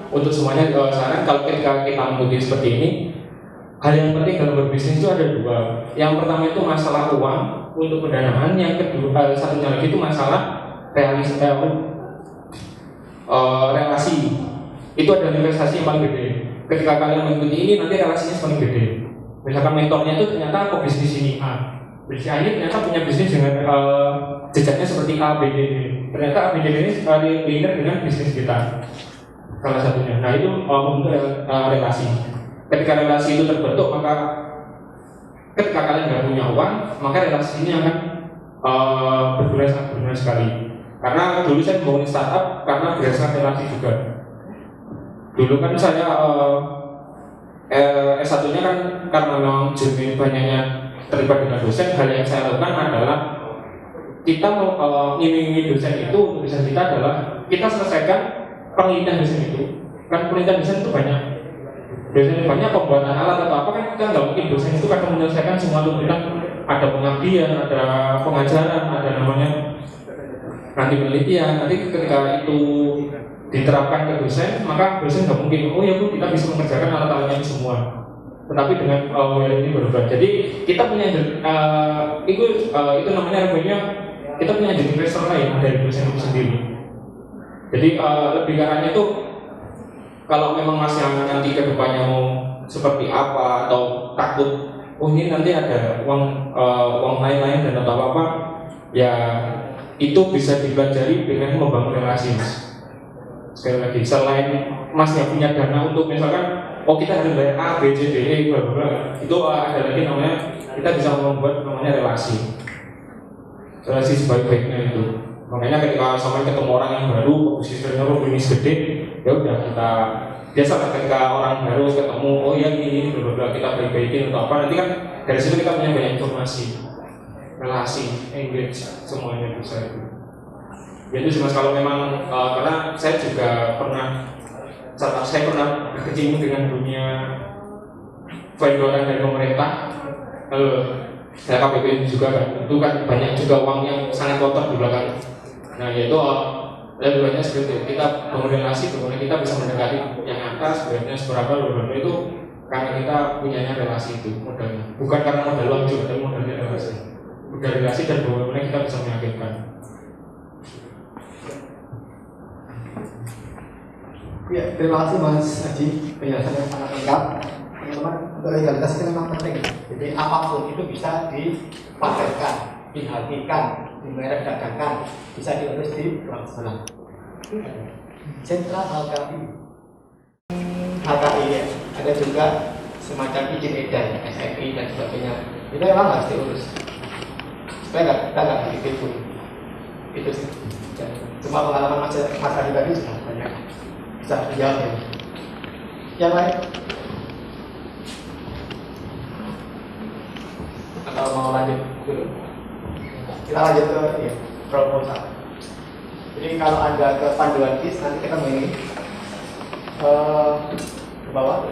untuk semuanya saran kalau ketika kita mengikuti seperti ini, hal yang penting dalam berbisnis itu ada dua. Yang pertama itu masalah uang untuk pendanaan, yang kedua satunya lagi itu masalah relasi. Itu adalah investasi yang paling gede. Ketika kalian mengikuti ini, nanti relasinya paling gede. Misalkan mentornya itu ternyata pebisnis ini A, bisnis A ini ternyata punya bisnis dengan jejaknya seperti A, B, D, D. Ternyata A, B, D, D ini linear dengan bisnis kita, salah satunya. Nah itu membentuk relasi. Ketika relasi itu terbentuk, maka ketika kalian nggak punya uang, maka relasi ini akan berguna sekali. Karena dulu saya membangun startup karena berdasarkan relasi juga. Dulu kan saya S1-nya kan karena memang jenis banyaknya terlibat dengan dosen, hal yang saya lakukan adalah kita ngiming-ngiming dosen itu untuk dosen kita adalah kita selesaikan penelitian dosen itu. Kan penelitian dosen itu banyak. Dosen banyak pembuatan alat atau apa kan kita nggak mungkin dosen itu akan menyelesaikan semua tuntutan. Ada pengabdian, ada pengajaran, ada namanya nanti penelitian. Nanti ketika itu diterapkan ke dosen, maka dosen nggak mungkin ya Bu kita bisa mengerjakan alat-alatnya itu semua. Tetapi dengan ini berbeda. Jadi kita punya itu namanya kita punya jadi investor lain dari dosen itu sendiri. Jadi lebih karena itu kalau memang masih nanti ke depannya mau seperti apa atau takut ini nanti ada uang lain-lain dan atau apa ya itu bisa dipelajari dengan membangun relasi Mas. Sekali lagi selain Mas yang punya dana untuk misalkan kita harus bayar A, B, C, D, E, bla bla, itu ada lagi namanya kita bisa membuat namanya relasi sebaik-baiknya itu. Makanya ketika sama ketemu orang yang baru, posisinya bisnis gede, ya udah kita biasa ketika orang baru ketemu, ini bla kita baik-baikin atau apa, nanti kan dari situ kita punya banyak informasi, relasi, engage, semuanya bisa itu. Ya itu cuma kalau memang karena saya juga pernah berkecimpung dengan dunia vendoran dari pemerintah. Saya KPP juga kan, itu kan banyak juga uang yang sangat kotor di belakang. Nah yaitu lebih banyak seperti itu. Kita bangun relasi, kemudian kita bisa mendekati yang atas, sebenarnya seberapa itu karena kita punyanya relasi itu modalnya. Bukan karena modal uang juga, tapi modalnya relasi. Udah relasi dan bagaimana kita bisa meyakinkan. Ya, terima kasih Mas Haji, penjelasannya sangat lengkap. Teman-teman, untuk legalitas itu memang penting. Jadi apapun itu bisa dipamerkan, dihadirkan, dimerek dagangkan, bisa diurus di ruang sebelah. Sentra HKI ya, ada juga semacam izin edar, SFI dan sebagainya. Itu memang harus diurus supaya kita nggak ditipu. Itu sih. Ya. Cuma pengalaman Mas Adi tadi sudah banyak bisa dijawab ya. Yang lain? Atau mau lanjut dulu? Kita lanjut ke ya, proposal. Jadi kalau Anda ke panduan KIS nanti ketemu ini ke bawah.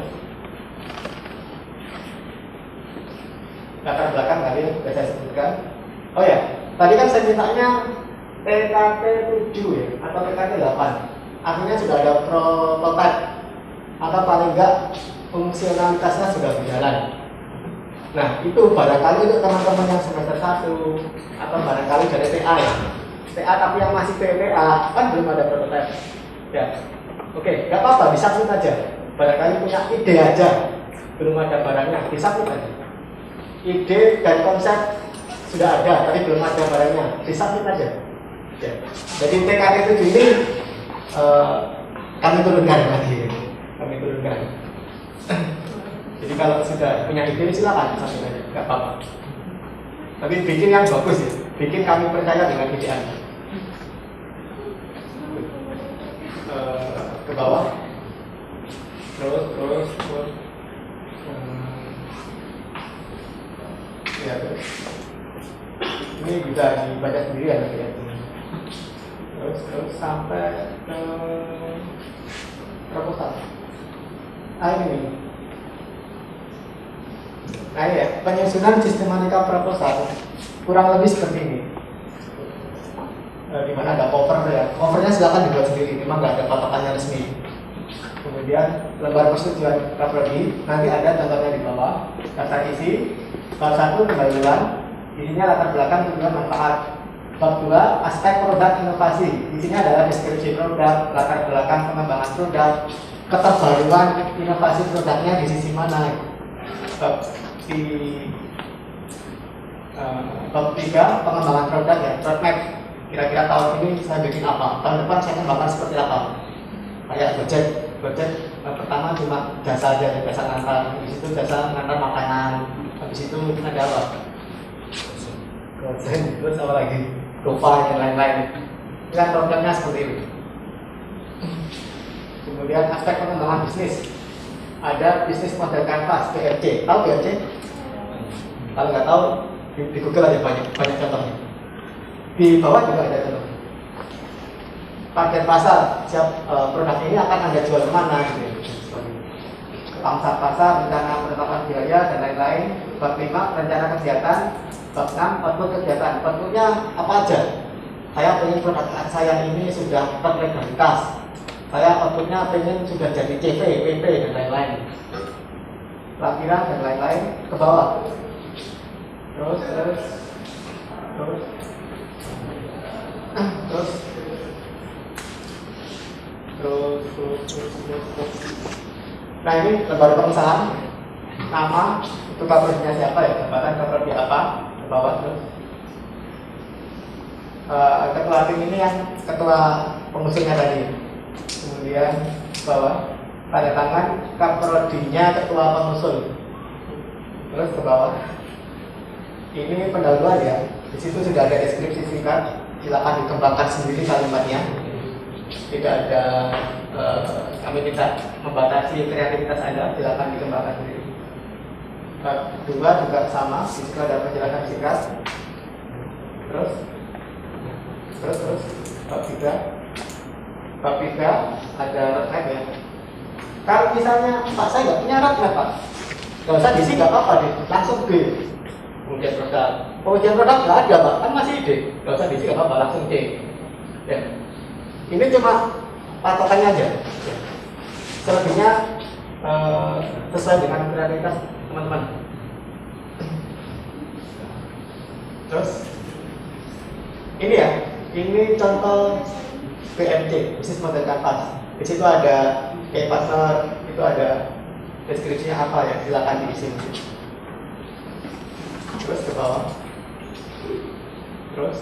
Latar belakang tadi sudah saya sebutkan. Oh ya, tadi kan saya mintanya TKT 7 ya, atau TKT 8. Artinya sudah ada prototipe atau paling enggak fungsionalitasnya sudah berjalan. Nah, itu barangkali untuk teman-teman yang semester 1 atau barangkali dari TA ya. TA tapi yang masih PPA kan belum ada prototipe. Ya. Oke, nggak apa-apa, disubmit aja. Barangkali punya ide aja, belum ada barangnya, disubmit aja. Ide dan konsep sudah ada, tapi belum ada barangnya, disubmit aja. Ya. Jadi TKT 7 ini kami turunkan lagi, kami turunkan. Jadi kalau sudah punya ide silakan sambil aja, nggak apa-apa. Tapi bikin yang bagus ya, bikin kami percaya dengan ide Anda. Ke bawah, terus. Ya terus. Ini bisa dibaca sendiri ya nanti ya. Terus sampai ke proposal. Ini. Nah ya, penyusunan sistematika proposal kurang lebih seperti ini. Di mana ada cover ya, covernya silakan dibuat sendiri, memang nggak ada patokannya resmi. Kemudian lembar persetujuan kaprodi, nanti ada contohnya di bawah. Daftar isi, bab 1 pendahuluan, isinya latar belakang tujuan manfaat. Bab 2 aspek produk inovasi, isinya adalah deskripsi produk, latar belakang pengembangan produk, keterbaruan inovasi produknya di sisi mana. Bab 3 pengembangan produk ya, roadmap. Kira-kira tahun ini saya bikin apa, tahun depan saya kembangkan seperti apa. Kayak budget pertama cuma jasa aja, jasa ngantar, habis itu jasa ngantar makanan, habis itu ada apa? Gosen, terus apa lagi? GoFar dan lain-lain. Ini kan produknya seperti itu. Kemudian aspek pengembangan bisnis, ada bisnis model kanvas, BMC. Tahu BMC? Kalau nggak tahu, di Google aja banyak contohnya. Di bawah juga ada contoh. Target pasar, siap produk ini akan Anda jual kemana gitu. Pangsa pasar, rencana penetapan biaya dan lain-lain. Bab 5 rencana kegiatan. Bab 6 output kegiatan. Outputnya apa aja? Saya ingin produk saya ini sudah terlegalitas. Saya outputnya ingin sudah jadi CV, PP dan lain-lain. Lampiran dan lain-lain ke bawah. Terus. Nah ini lembar pengesahan, nama, itu kaprodinya siapa ya, jabatan kaprodi apa, ke bawah terus. Ketua tim ini yang ketua pengusungnya tadi. Kemudian bawah, tanda tangan kaprodinya ketua pengusul. Terus ke bawah. Ini pendahuluan ya. Di situ sudah ada deskripsi singkat. Silakan dikembangkan sendiri kalimatnya. Tidak ada kami tidak membatasi kreativitas Anda. Silakan dikembangkan sendiri. Bab 2 juga sama. Di situ ada penjelasan singkat. Terus. Bab 3 ada roadmap ya. Kalau misalnya Pak saya nggak punya roadmap Pak, nggak usah diisi nggak apa-apa deh, langsung B. Pengujian produk nggak ada Pak, kan masih ide, nggak usah diisi nggak apa-apa, langsung C. Ya. Ini cuma patokannya aja. Ya. Selebihnya sesuai dengan kreativitas teman-teman. Terus ini ya, ini contoh BMC, bisnis model kanvas. Di situ ada pasar, itu ada deskripsinya apa ya, silakan diisi. Terus ke bawah. Terus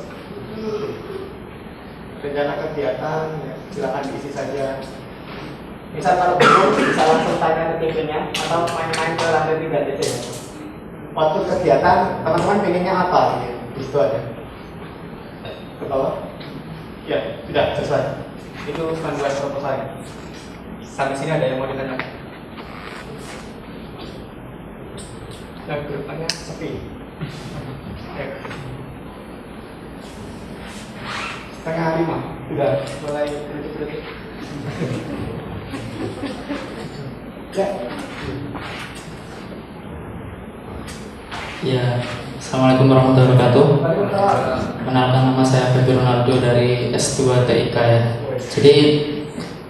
rencana kegiatan, ya, silakan diisi saja. Misal kalau bingung, bisa langsung tanya ke TV-nya atau main-main ke lantai 3 DC. Waktu kegiatan, teman-teman pengennya apa? Di situ ada. Ke bawah. Ya, sudah selesai. Itu panduan proposalnya. Sampai sini ada yang mau ditanyakan? Dan bertanya sepi. Ya. 4:30 sudah mulai kritik-kritik. Ya. Ya, Assalamualaikum warahmatullahi wabarakatuh. Waalaikumsalam. Kenalkan, nama saya Febri Ronaldo dari S2 TIK ya. Jadi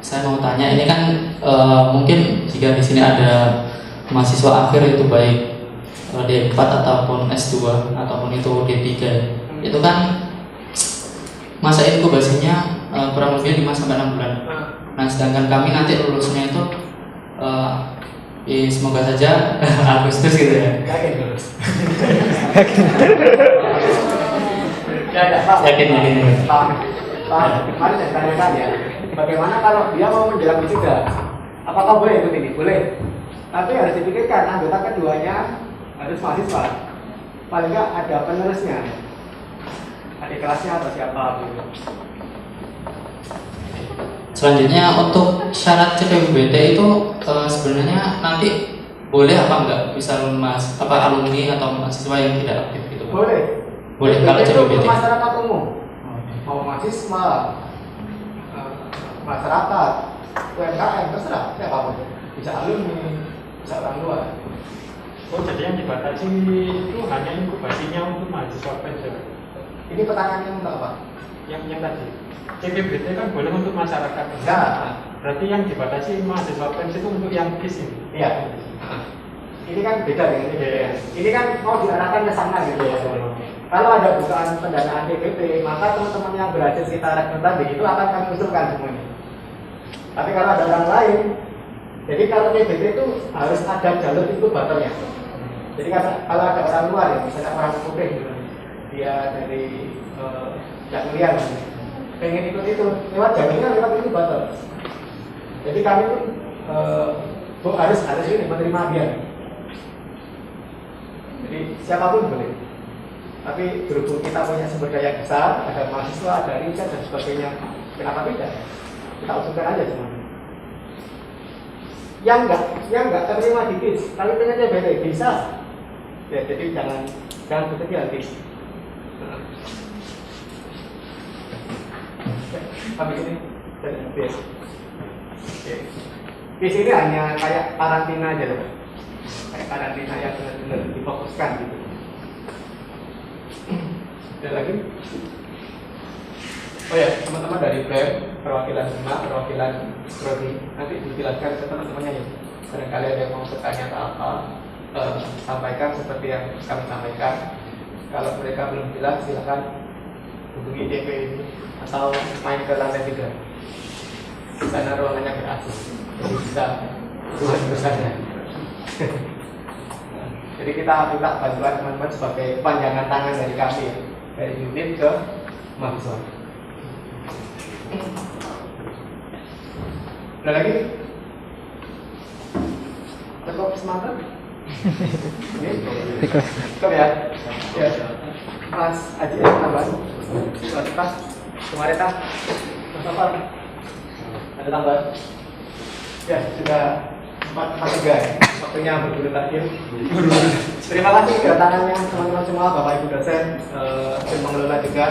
saya mau tanya, ini kan mungkin jika di sini ada mahasiswa akhir itu baik D4 ataupun S2 ataupun itu D3, itu kan masa inkubasinya kurang lebih 5 sampai 6 bulan. Nah, sedangkan kami nanti lulusnya itu semoga saja Agustus gitu ya. Yakin dulu. Ya, Pak. Yakin. Pak, kemarin saya tanyakan ya, bagaimana kalau dia mau menjelang wisuda? Apakah boleh ikut ini? Boleh. Tapi harus dipikirkan anggota keduanya harus mahasiswa. Paling nggak ada penerusnya. Adik kelasnya atau siapa gitu. Selanjutnya untuk syarat CPBT itu sebenarnya nanti boleh apa enggak, bisa alumni atau mahasiswa yang tidak aktif gitu? Boleh. Boleh kalau itu CPBT. untuk masyarakat umum. Mau mahasiswa, masyarakat, UMKM, terserah siapapun. Bisa alumni, bisa orang luar. Oh, jadi yang dibatasi itu hanya inkubasinya untuk mahasiswa saja. Ini pertanyaannya untuk apa? Yang tadi CPBT kan boleh untuk masyarakat. Ya. Berarti yang dibatasi mahasiswa PENS itu untuk yang KIS ini. Iya. Ini kan beda dengan ini. Ini kan mau diarahkan ke sana gitu ya. Kalau ada bukaan pendanaan TPP, maka teman-teman yang berhasil kita rekrut tadi itu akan kami usulkan semuanya. Tapi kalau ada orang lain, jadi kalau TPP itu harus ada jalur inkubatornya. Jadi kalau ada orang luar ya, misalnya orang putih gitu, dia dari yang liar, pengen ikut itu lewat jalurnya lewat inkubator. Jadi kami pun harus ini menerima dia. Jadi siapapun boleh. Tapi berhubung kita punya sumber daya besar, ada mahasiswa, ada riset dan sebagainya, kenapa tidak? Kita usulkan aja semuanya. Yang enggak terima di KIS, tapi pengennya beda bisa. Ya, jadi jangan berkecil hati. Sampai sini dan habis. Oke. KIS ini hanya kayak karantina aja loh. Kayak karantina yang benar-benar difokuskan gitu. Ada lagi? Oh ya, teman-teman dari BEM, perwakilan SEMA, perwakilan Prodi, nanti dijelaskan ke teman-temannya ya. Barangkali ada yang mau bertanya atau apa, sampaikan seperti yang kami sampaikan. Kalau mereka belum jelas, silakan hubungi DP ini atau main ke lantai 3. Di sana ruangannya ber-AC, jadi bisa buat besarnya. Jadi kita minta bantuan teman-teman sebagai panjangan tangan dari kami ya, dari unit ke mahasiswa. Ada lagi? Cukup semangat? Cukup ya? Ya. Mas Aji tambahan? Mas Pas? Kemarin tak? Mas Afan? Ada tambahan? Ya, sudah 4:43. Waktunya berburu takdir. Terima kasih kedatangannya teman-teman semua, Bapak Ibu dosen, tim pengelola juga.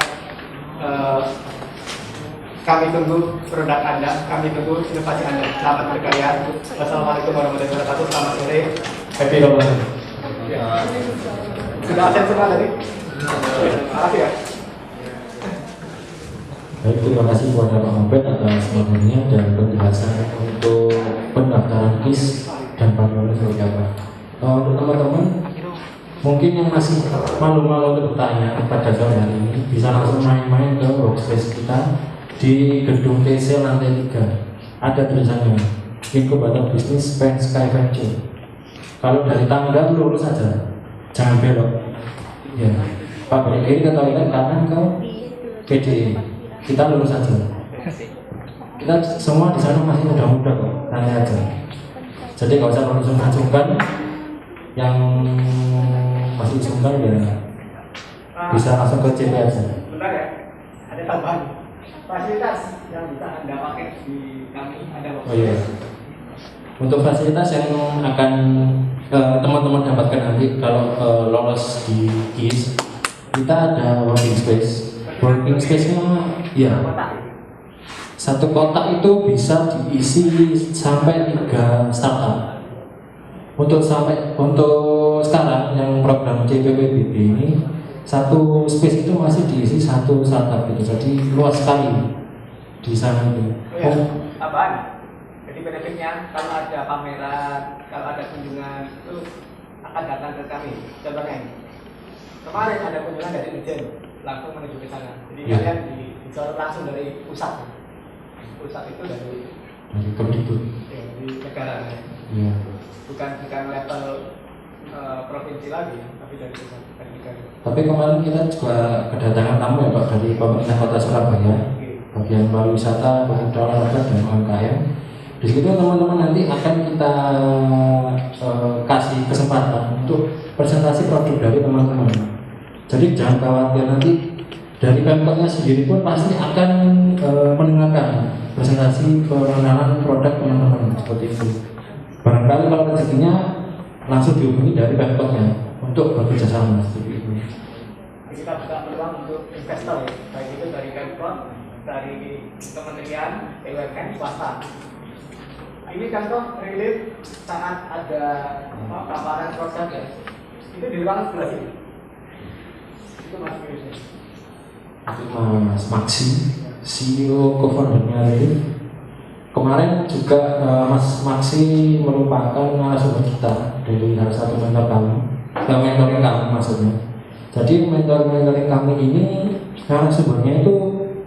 Kami tunggu produk Anda, kami tunggu inovasi Anda. Selamat berkarya. Wassalamualaikum warahmatullahi wabarakatuh. Selamat sore. Happy Ramadan. Ya. Sudah absen semua tadi? Terima kasih ya. Baik, terima kasih kepada Pak Mabed atas materinya dan penjelasan untuk pendaftaran KIS dan panduannya seperti apa. Untuk teman-teman mungkin yang masih malu-malu untuk bertanya pada sore hari ini, bisa langsung main-main ke workspace kita di gedung TC lantai 3. Ada tulisannya Inkubator Bisnis Pen Sky Venture. Kalau dari tangga lurus saja, jangan belok. Ya, Pak belok kiri ke toilet, kanan ke PDE. Kita lurus saja. Kita semua di sana masih muda-muda kok, nanti aja. Jadi nggak usah langsung ajukan. Yang masih sungkan ya bisa langsung ke CP aja. Bentar ya, ada tambahan. fasilitas yang bisa Anda pakai di kami ada apa? Oh iya. Untuk fasilitas yang akan teman-teman dapatkan nanti kalau lolos di KIS, kita ada working space. Working space-nya ya satu kotak itu bisa diisi sampai 3 startup. Untuk sekarang yang program CPPBD ini satu space itu masih diisi 1 startup gitu. Jadi luas sekali di sana itu. Oh ya, apaan? Jadi benefitnya kalau ada pameran, kalau ada kunjungan itu akan datang ke kami. Contohnya ini. Kemarin ada kunjungan dari Ijen, langsung menuju ke sana. Jadi Ya. kalian disorot langsung dari pusat. Pusat itu dari Kemdikbud. ya, di negara. Iya. Bukan level provinsi lagi, tapi dari pusat, dari negara. Tapi kemarin kita juga kedatangan tamu ya Pak dari pemerintah Kota Surabaya, bagian pariwisata, pemuda olahraga dan UMKM. Di situ teman-teman nanti akan kita kasih kesempatan untuk presentasi produk dari teman-teman. Jadi jangan khawatir, nanti dari Pemkotnya sendiri pun pasti akan mendengarkan presentasi pengenalan produk teman-teman seperti itu. Barangkali kalau rezekinya langsung dihubungi dari Pemkotnya untuk bekerja sama seperti itu. Kita buka peluang untuk investor ya, baik itu dari Pemkot, dari kementerian, BUMN, swasta. Ini contoh relief saat ada paparan produk ya, itu di ruangan sebelah sini. Itu Mas Firly. Itu Mas Maksi, CEO co-foundernya Relief. Kemarin juga Mas Maksi merupakan narasumber kita dari salah satu mentor kami, mentoring kami maksudnya. Jadi mentoring kami ini narasumbernya itu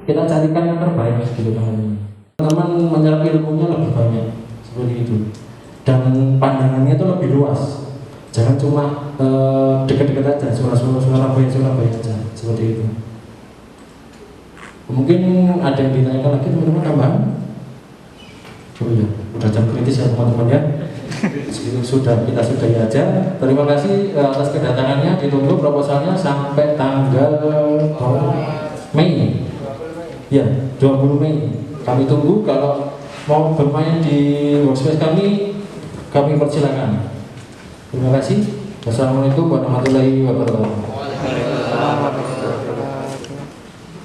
kita carikan yang terbaik gitu teman-teman menyerap ilmunya lebih banyak seperti itu, dan pandangannya itu lebih luas. Jangan cuma dekat-dekat aja Surabaya aja seperti itu. Mungkin ada yang ditanyakan lagi teman-teman tambahan? Oh iya, udah jam kritis ya teman-teman ya. Kita sudahi aja. Terima kasih atas kedatangannya. Ditunggu proposalnya sampai tanggal Mei. Ya, 20 Mei. Kami tunggu. Kalau mau bermain di workspace kami persilakan. Terima kasih. Wassalamualaikum warahmatullahi wabarakatuh.